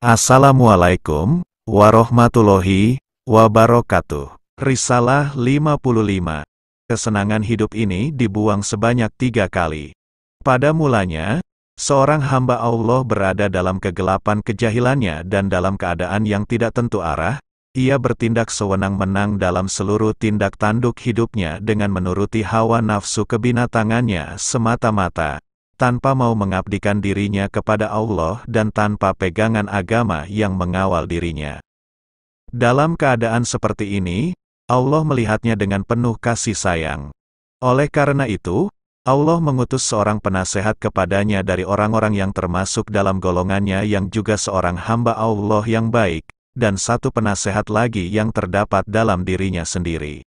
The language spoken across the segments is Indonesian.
Assalamualaikum warahmatullahi wabarakatuh. Risalah 55. Kesenangan hidup ini dibuang sebanyak 3 kali. Pada mulanya, seorang hamba Allah berada dalam kegelapan kejahilannya dan dalam keadaan yang tidak tentu arah. Ia bertindak sewenang-wenang dalam seluruh tindak tanduk hidupnya dengan menuruti hawa nafsu kebinatangannya semata-mata, tanpa mau mengabdikan dirinya kepada Allah dan tanpa pegangan agama yang mengawal dirinya. Dalam keadaan seperti ini, Allah melihatnya dengan penuh kasih sayang. Oleh karena itu, Allah mengutus seorang penasehat kepadanya dari orang-orang yang termasuk dalam golongannya yang juga seorang hamba Allah yang baik, dan satu penasehat lagi yang terdapat dalam dirinya sendiri.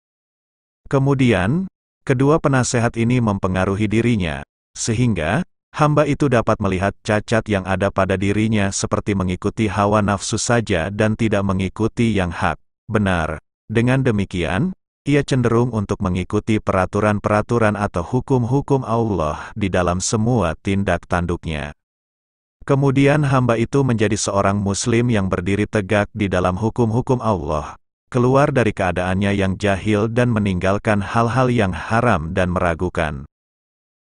Kemudian, kedua penasehat ini mempengaruhi dirinya, sehingga hamba itu dapat melihat cacat yang ada pada dirinya seperti mengikuti hawa nafsu saja dan tidak mengikuti yang hak, benar. Dengan demikian, ia cenderung untuk mengikuti peraturan-peraturan atau hukum-hukum Allah di dalam semua tindak tanduknya. Kemudian hamba itu menjadi seorang muslim yang berdiri tegak di dalam hukum-hukum Allah, keluar dari keadaannya yang jahil dan meninggalkan hal-hal yang haram dan meragukan.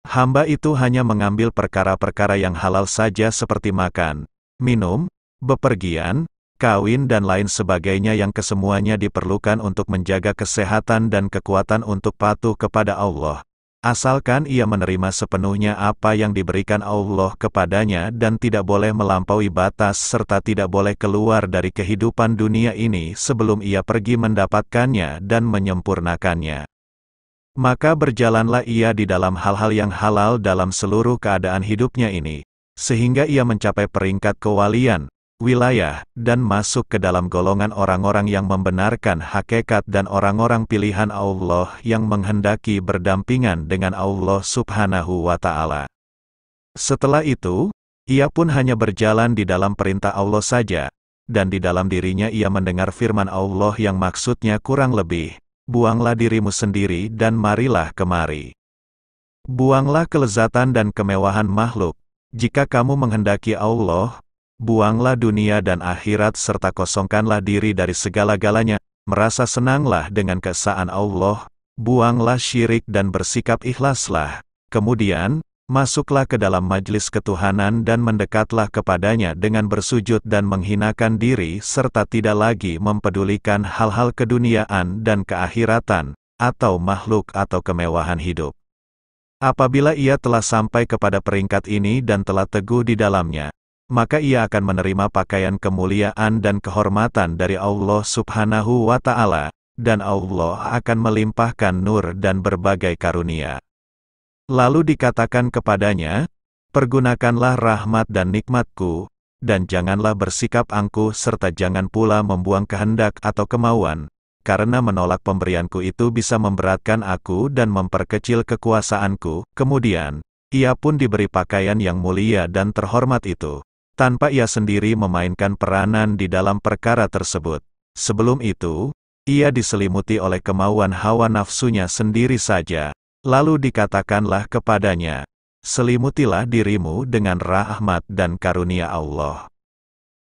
Hamba itu hanya mengambil perkara-perkara yang halal saja seperti makan, minum, bepergian, kawin dan lain sebagainya yang kesemuanya diperlukan untuk menjaga kesehatan dan kekuatan untuk patuh kepada Allah. Asalkan ia menerima sepenuhnya apa yang diberikan Allah kepadanya dan tidak boleh melampaui batas serta tidak boleh keluar dari kehidupan dunia ini sebelum ia pergi mendapatkannya dan menyempurnakannya. Maka berjalanlah ia di dalam hal-hal yang halal dalam seluruh keadaan hidupnya ini, sehingga ia mencapai peringkat kewalian, wilayah, dan masuk ke dalam golongan orang-orang yang membenarkan hakikat dan orang-orang pilihan Allah yang menghendaki berdampingan dengan Allah Subhanahu wa Ta'ala. Setelah itu, ia pun hanya berjalan di dalam perintah Allah saja, dan di dalam dirinya ia mendengar firman Allah yang maksudnya kurang lebih, buanglah dirimu sendiri dan marilah kemari. Buanglah kelezatan dan kemewahan makhluk, jika kamu menghendaki Allah. Buanglah dunia dan akhirat serta kosongkanlah diri dari segala-galanya, merasa senanglah dengan keesaan Allah, buanglah syirik dan bersikap ikhlaslah. Kemudian, masuklah ke dalam majlis ketuhanan dan mendekatlah kepadanya dengan bersujud dan menghinakan diri serta tidak lagi mempedulikan hal-hal keduniaan dan keakhiratan, atau makhluk atau kemewahan hidup. Apabila ia telah sampai kepada peringkat ini dan telah teguh di dalamnya, maka ia akan menerima pakaian kemuliaan dan kehormatan dari Allah Subhanahu wa Ta'ala, dan Allah akan melimpahkan nur dan berbagai karunia. Lalu dikatakan kepadanya, pergunakanlah rahmat dan nikmatku, dan janganlah bersikap angkuh serta jangan pula membuang kehendak atau kemauan, karena menolak pemberianku itu bisa memberatkan aku dan memperkecil kekuasaanku. Kemudian, ia pun diberi pakaian yang mulia dan terhormat itu, tanpa ia sendiri memainkan peranan di dalam perkara tersebut. Sebelum itu, ia diselimuti oleh kemauan hawa nafsunya sendiri saja. Lalu dikatakanlah kepadanya, selimutilah dirimu dengan rahmat dan karunia Allah.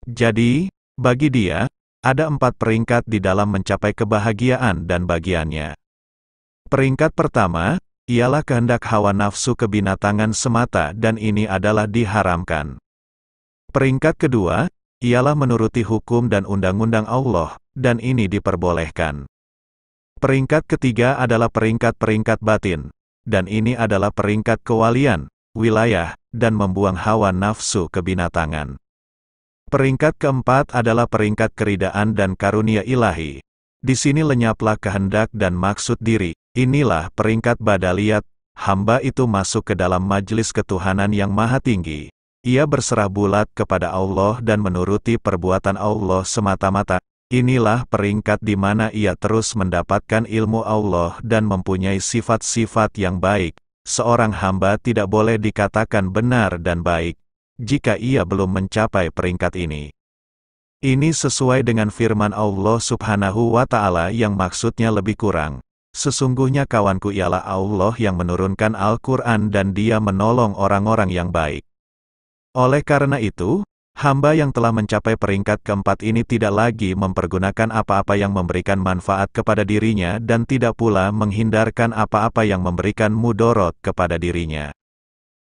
Jadi, bagi dia, ada 4 peringkat di dalam mencapai kebahagiaan dan bagiannya. Peringkat pertama, ialah kehendak hawa nafsu kebinatangan semata dan ini adalah diharamkan. Peringkat kedua, ialah menuruti hukum dan undang-undang Allah, dan ini diperbolehkan. Peringkat ketiga adalah peringkat-peringkat batin, dan ini adalah peringkat kewalian, wilayah, dan membuang hawa nafsu kebinatangan. Peringkat keempat adalah peringkat keridaan dan karunia ilahi. Di sini lenyaplah kehendak dan maksud diri. Inilah peringkat badaliyat, hamba itu masuk ke dalam majlis ketuhanan yang maha tinggi. Ia berserah bulat kepada Allah dan menuruti perbuatan Allah semata-mata. Inilah peringkat di mana ia terus mendapatkan ilmu Allah dan mempunyai sifat-sifat yang baik. Seorang hamba tidak boleh dikatakan benar dan baik jika ia belum mencapai peringkat ini. Ini sesuai dengan firman Allah Subhanahu wa Ta'ala yang maksudnya lebih kurang. Sesungguhnya kawanku ialah Allah yang menurunkan Al-Quran dan dia menolong orang-orang yang baik. Oleh karena itu, Hamba yang telah mencapai peringkat keempat ini tidak lagi mempergunakan apa-apa yang memberikan manfaat kepada dirinya dan tidak pula menghindarkan apa-apa yang memberikan mudorot kepada dirinya.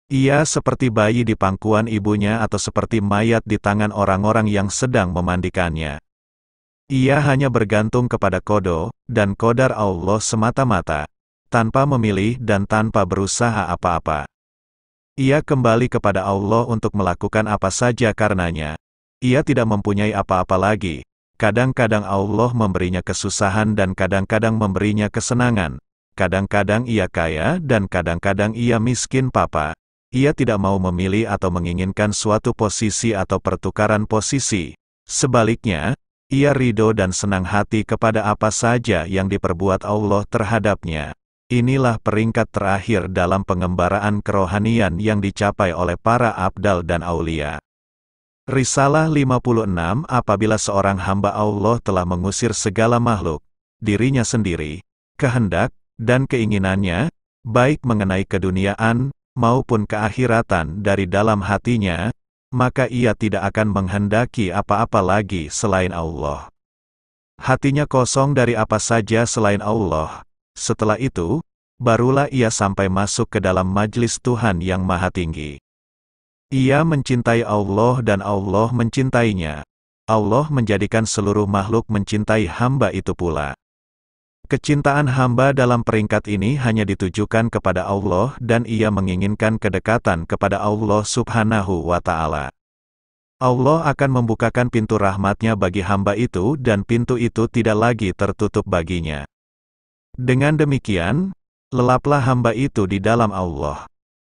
Ia seperti bayi di pangkuan ibunya atau seperti mayat di tangan orang-orang yang sedang memandikannya. Ia hanya bergantung kepada qada dan qadar Allah semata-mata, tanpa memilih dan tanpa berusaha apa-apa. Ia kembali kepada Allah untuk melakukan apa saja karenanya. Ia tidak mempunyai apa-apa lagi. Kadang-kadang Allah memberinya kesusahan dan kadang-kadang memberinya kesenangan. Kadang-kadang ia kaya dan kadang-kadang ia miskin papa. Ia tidak mau memilih atau menginginkan suatu posisi atau pertukaran posisi. Sebaliknya, ia ridho dan senang hati kepada apa saja yang diperbuat Allah terhadapnya. Inilah peringkat terakhir dalam pengembaraan kerohanian yang dicapai oleh para abdal dan aulia. Risalah 56. Apabila seorang hamba Allah telah mengusir segala makhluk, dirinya sendiri, kehendak, dan keinginannya, baik mengenai keduniaan, maupun keakhiratan dari dalam hatinya, maka ia tidak akan menghendaki apa-apa lagi selain Allah. Hatinya kosong dari apa saja selain Allah. Setelah itu, barulah ia sampai masuk ke dalam majlis Tuhan yang Maha Tinggi. Ia mencintai Allah dan Allah mencintainya. Allah menjadikan seluruh makhluk mencintai hamba itu pula. Kecintaan hamba dalam peringkat ini hanya ditujukan kepada Allah dan ia menginginkan kedekatan kepada Allah Subhanahu wa Ta'ala. Allah akan membukakan pintu rahmat-Nya bagi hamba itu dan pintu itu tidak lagi tertutup baginya. Dengan demikian, lelaplah hamba itu di dalam Allah.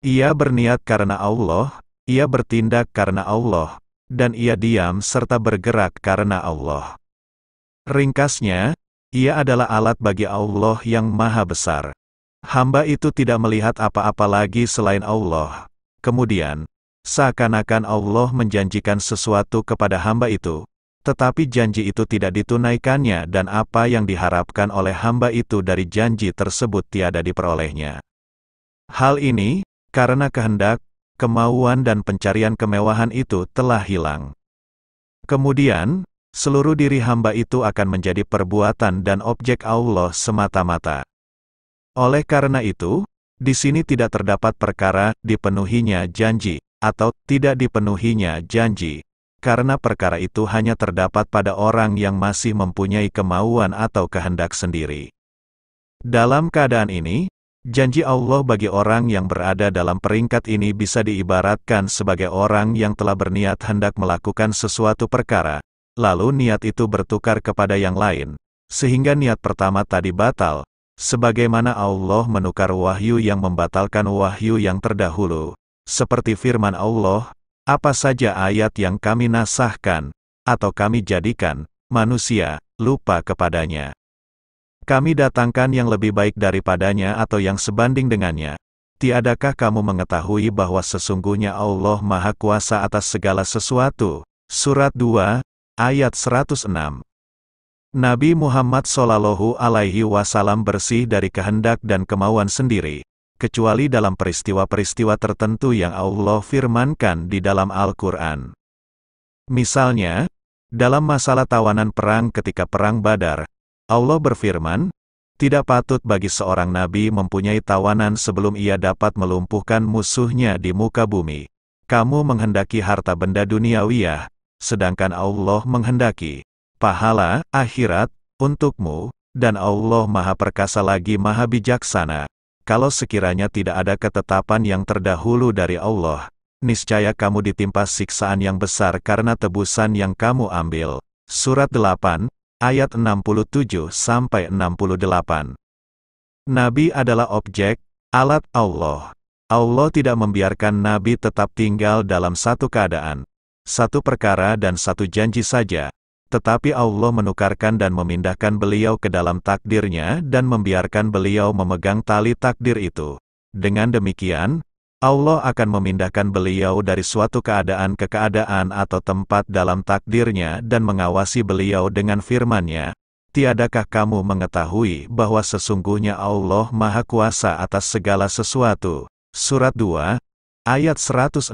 Ia berniat karena Allah, ia bertindak karena Allah, dan ia diam serta bergerak karena Allah. Ringkasnya, ia adalah alat bagi Allah yang Maha Besar. Hamba itu tidak melihat apa-apa lagi selain Allah. Kemudian, seakan-akan Allah menjanjikan sesuatu kepada hamba itu, tetapi janji itu tidak ditunaikannya dan apa yang diharapkan oleh hamba itu dari janji tersebut tiada diperolehnya. Hal ini, karena kehendak, kemauan dan pencarian kemewahan itu telah hilang. Kemudian, seluruh diri hamba itu akan menjadi perbuatan dan objek Allah semata-mata. Oleh karena itu, di sini tidak terdapat perkara dipenuhinya janji, atau tidak dipenuhinya janji. Karena perkara itu hanya terdapat pada orang yang masih mempunyai kemauan atau kehendak sendiri. Dalam keadaan ini, janji Allah bagi orang yang berada dalam peringkat ini bisa diibaratkan sebagai orang yang telah berniat hendak melakukan sesuatu perkara, lalu niat itu bertukar kepada yang lain, sehingga niat pertama tadi batal, sebagaimana Allah menukar wahyu yang membatalkan wahyu yang terdahulu, seperti firman Allah, apa saja ayat yang kami nasahkan, atau kami jadikan, manusia, lupa kepadanya. Kami datangkan yang lebih baik daripadanya atau yang sebanding dengannya. Tiadakah kamu mengetahui bahwa sesungguhnya Allah Maha Kuasa atas segala sesuatu? Surat 2, ayat 106. Nabi Muhammad SAW bersih dari kehendak dan kemauan sendiri, kecuali dalam peristiwa-peristiwa tertentu yang Allah firmankan di dalam Al-Quran. Misalnya, dalam masalah tawanan perang ketika Perang Badar, Allah berfirman, tidak patut bagi seorang nabi mempunyai tawanan sebelum ia dapat melumpuhkan musuhnya di muka bumi. Kamu menghendaki harta benda duniawiyah, sedangkan Allah menghendaki pahala akhirat untukmu, dan Allah Maha Perkasa lagi Maha Bijaksana. Kalau sekiranya tidak ada ketetapan yang terdahulu dari Allah, niscaya kamu ditimpa siksaan yang besar karena tebusan yang kamu ambil. Surat 8, ayat 67-68. Nabi adalah objek, alat Allah. Allah tidak membiarkan Nabi tetap tinggal dalam satu keadaan, satu perkara dan satu janji saja, tetapi Allah menukarkan dan memindahkan beliau ke dalam takdirnya dan membiarkan beliau memegang tali takdir itu. Dengan demikian, Allah akan memindahkan beliau dari suatu keadaan ke keadaan atau tempat dalam takdirnya dan mengawasi beliau dengan firman-Nya. Tiadakah kamu mengetahui bahwa sesungguhnya Allah Maha Kuasa atas segala sesuatu? Surat 2, ayat 106.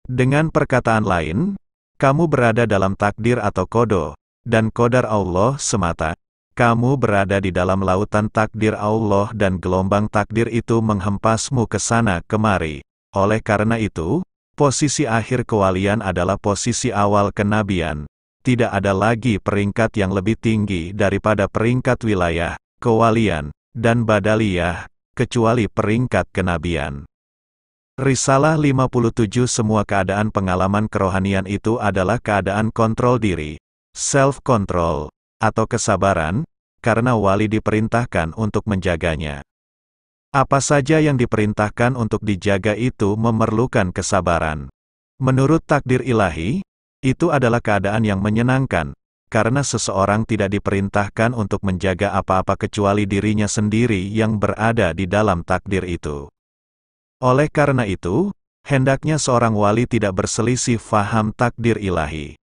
Dengan perkataan lain, kamu berada dalam takdir atau kodo, dan qadar Allah semata. Kamu berada di dalam lautan takdir Allah dan gelombang takdir itu menghempasmu ke sana kemari. Oleh karena itu, posisi akhir kewalian adalah posisi awal kenabian. Tidak ada lagi peringkat yang lebih tinggi daripada peringkat wilayah, kewalian, dan badaliyah, kecuali peringkat kenabian. Risalah 57. Semua keadaan pengalaman kerohanian itu adalah keadaan kontrol diri, self-control, atau kesabaran, karena wali diperintahkan untuk menjaganya. Apa saja yang diperintahkan untuk dijaga itu memerlukan kesabaran. Menurut takdir ilahi, itu adalah keadaan yang menyenangkan, karena seseorang tidak diperintahkan untuk menjaga apa-apa kecuali dirinya sendiri yang berada di dalam takdir itu. Oleh karena itu, hendaknya seorang wali tidak berselisih faham takdir ilahi.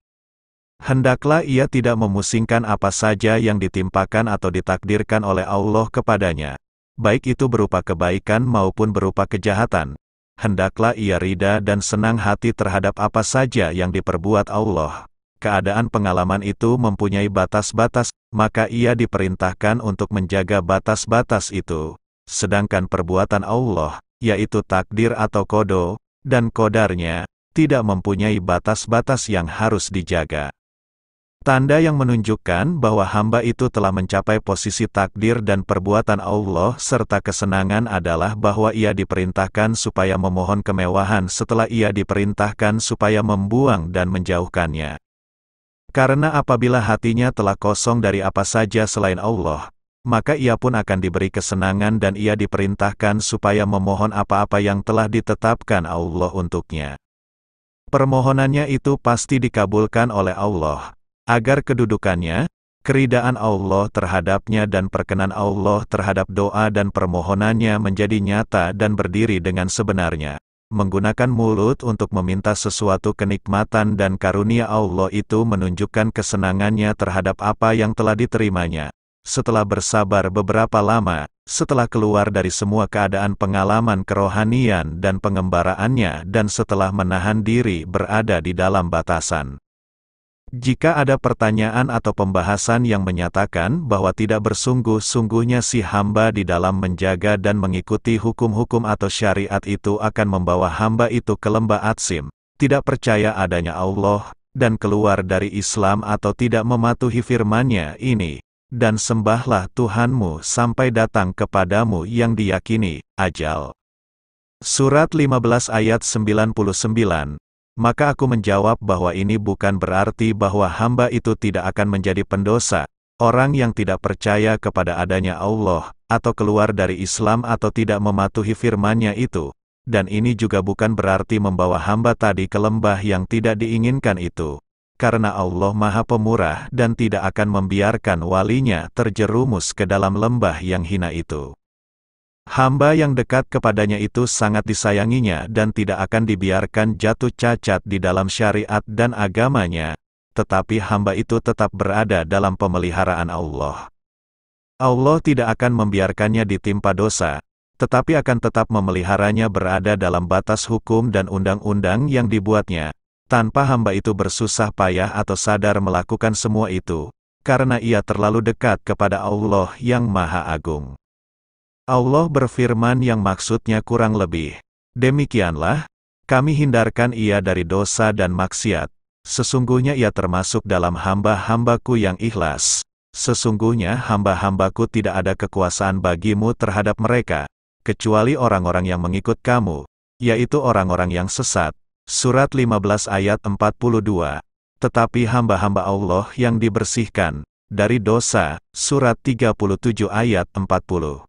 Hendaklah ia tidak memusingkan apa saja yang ditimpakan atau ditakdirkan oleh Allah kepadanya, baik itu berupa kebaikan maupun berupa kejahatan. Hendaklah ia rida dan senang hati terhadap apa saja yang diperbuat Allah. Keadaan pengalaman itu mempunyai batas-batas, maka ia diperintahkan untuk menjaga batas-batas itu. Sedangkan perbuatan Allah, yaitu takdir atau kodo, dan kodarnya, tidak mempunyai batas-batas yang harus dijaga. Tanda yang menunjukkan bahwa hamba itu telah mencapai posisi takdir dan perbuatan Allah serta kesenangan adalah bahwa ia diperintahkan supaya memohon kemewahan setelah ia diperintahkan supaya membuang dan menjauhkannya. Karena apabila hatinya telah kosong dari apa saja selain Allah, maka ia pun akan diberi kesenangan dan ia diperintahkan supaya memohon apa-apa yang telah ditetapkan Allah untuknya. Permohonannya itu pasti dikabulkan oleh Allah, agar kedudukannya, keridaan Allah terhadapnya dan perkenan Allah terhadap doa dan permohonannya menjadi nyata dan berdiri dengan sebenarnya. Menggunakan mulut untuk meminta sesuatu kenikmatan dan karunia Allah itu menunjukkan kesenangannya terhadap apa yang telah diterimanya. Setelah bersabar beberapa lama, setelah keluar dari semua keadaan pengalaman kerohanian dan pengembaraannya dan setelah menahan diri berada di dalam batasan. Jika ada pertanyaan atau pembahasan yang menyatakan bahwa tidak bersungguh-sungguhnya si hamba di dalam menjaga dan mengikuti hukum-hukum atau syariat itu akan membawa hamba itu ke lembah Atsim, tidak percaya adanya Allah, dan keluar dari Islam atau tidak mematuhi firman-Nya ini, dan sembahlah Tuhanmu sampai datang kepadamu yang diyakini, ajal. Surat 15 ayat 99. Maka aku menjawab bahwa ini bukan berarti bahwa hamba itu tidak akan menjadi pendosa, orang yang tidak percaya kepada adanya Allah, atau keluar dari Islam atau tidak mematuhi firman-Nya itu, dan ini juga bukan berarti membawa hamba tadi ke lembah yang tidak diinginkan itu, karena Allah Maha Pemurah dan tidak akan membiarkan walinya terjerumus ke dalam lembah yang hina itu. Hamba yang dekat kepadanya itu sangat disayanginya dan tidak akan dibiarkan jatuh cacat di dalam syariat dan agamanya, tetapi hamba itu tetap berada dalam pemeliharaan Allah. Allah tidak akan membiarkannya ditimpa dosa, tetapi akan tetap memeliharanya berada dalam batas hukum dan undang-undang yang dibuatnya, tanpa hamba itu bersusah payah atau sadar melakukan semua itu, karena ia terlalu dekat kepada Allah yang Maha Agung. Allah berfirman yang maksudnya kurang lebih, demikianlah, kami hindarkan ia dari dosa dan maksiat, sesungguhnya ia termasuk dalam hamba-hambaku yang ikhlas, sesungguhnya hamba-hambaku tidak ada kekuasaan bagimu terhadap mereka, kecuali orang-orang yang mengikut kamu, yaitu orang-orang yang sesat. Surat 15 ayat 42. Tetapi hamba-hamba Allah yang dibersihkan dari dosa, surat 37 ayat 40.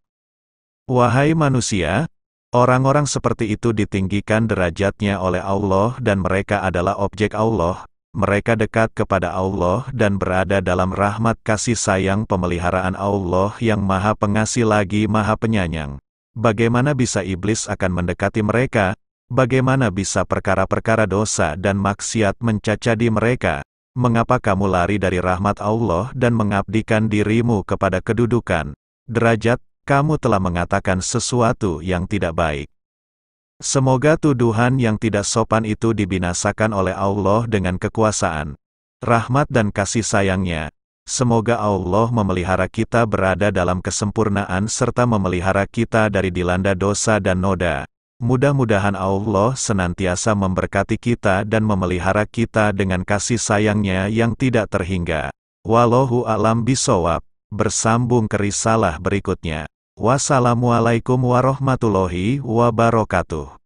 Wahai manusia, orang-orang seperti itu ditinggikan derajatnya oleh Allah dan mereka adalah objek Allah, mereka dekat kepada Allah dan berada dalam rahmat kasih sayang pemeliharaan Allah yang Maha Pengasih lagi Maha Penyayang. Bagaimana bisa iblis akan mendekati mereka? Bagaimana bisa perkara-perkara dosa dan maksiat mencacadi mereka? Mengapa kamu lari dari rahmat Allah dan mengabdikan dirimu kepada kedudukan, derajat? Kamu telah mengatakan sesuatu yang tidak baik. Semoga tuduhan yang tidak sopan itu dibinasakan oleh Allah dengan kekuasaan, rahmat dan kasih sayang-Nya. Semoga Allah memelihara kita berada dalam kesempurnaan serta memelihara kita dari dilanda dosa dan noda. Mudah-mudahan Allah senantiasa memberkati kita dan memelihara kita dengan kasih sayang-Nya yang tidak terhingga. Wallahu a'lam bishawab. Bersambung ke risalah berikutnya. Wassalamualaikum warahmatullahi wabarakatuh.